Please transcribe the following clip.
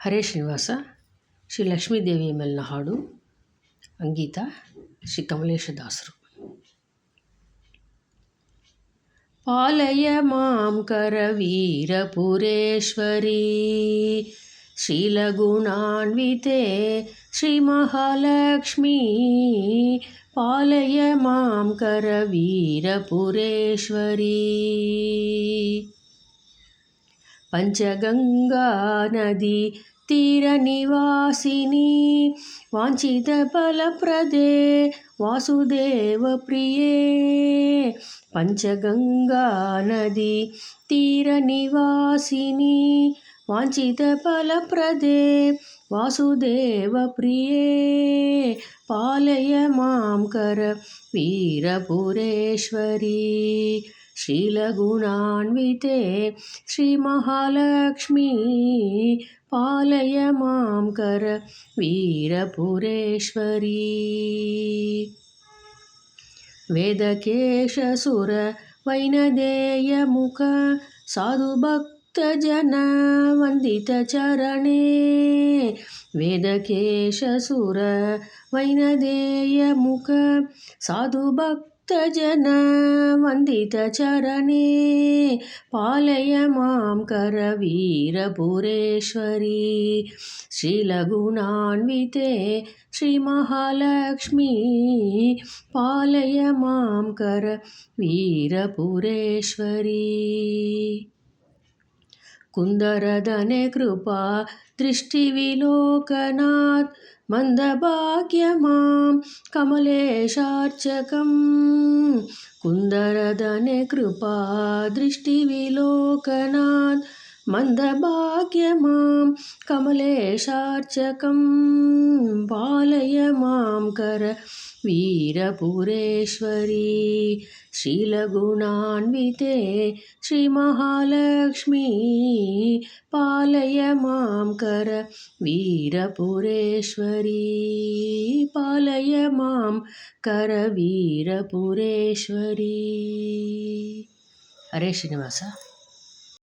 ಹರೇ ಶ್ರೀನಿವಾಸ. ಶ್ರೀ ಲಕ್ಷ್ಮೀದೇವಿ ಮೇಲಿನ ಹಾಡು. ಅಂಗೀತ ಶ್ರೀ ಕಮಲೇಶದಾಸರು. ಪಾಲಯ ಮಾಂ ಕರವೀರಪುರೇಶ್ವರಿ ಶ್ರೀಲಗುಣಾನ್ವಿತೆ ಶ್ರೀ ಮಹಾಲಕ್ಷ್ಮೀ. ಪಾಲಯ ಮಾಂ ಕರವೀರಪುರೇಶ್ವರಿ. पंचगंगा नदी तीर निवासिनी वांछित फलप्रदे वासुदेव प्रिये. पंचगंगा नदी तीर निवासिनी वांछित फलप्रदे वासुदेव प्रिये. पालय मां कर वीरपुरेश्वरी శ్రీలగుణాన్వితే శ్రీ మహాలక్ష్మీ. పాలయ మాం కర వీరపురేశ్వరీ. వేదకేశసుర వైనదేయముఖ సాధుభక్తజన వందిత చరణే. వేదకేశసుర వైనదేయముఖ సాధుభక్తజన వందిత చరణే. పాలయ మాం కర వీరపురేశ్వరీ శ్రీలగుణాన్వితే శ్రీ మహాలక్ష్మీ. పాలయ మాం కర వీరపురేశ్వరీ. कुंदरदने कृपा दृष्टि विलोकनाथ मंदभाग्य मां कमलेशार्चकम्. कुंदरदने कृपा दृष्टि विलोकनाथ मंदभाग्य मां कमलेशार्चकम्. पालय मां कर वीरपुरेश्वरी శ్రీలగుణాన్వితే శ్రీ మహాలక్ష్మీ. పాలయ మాం కర వీరపురేశ్వరీ. పాలయ మాం కర వీరపురేశ్వరీ. హరే శ్రీనివాస.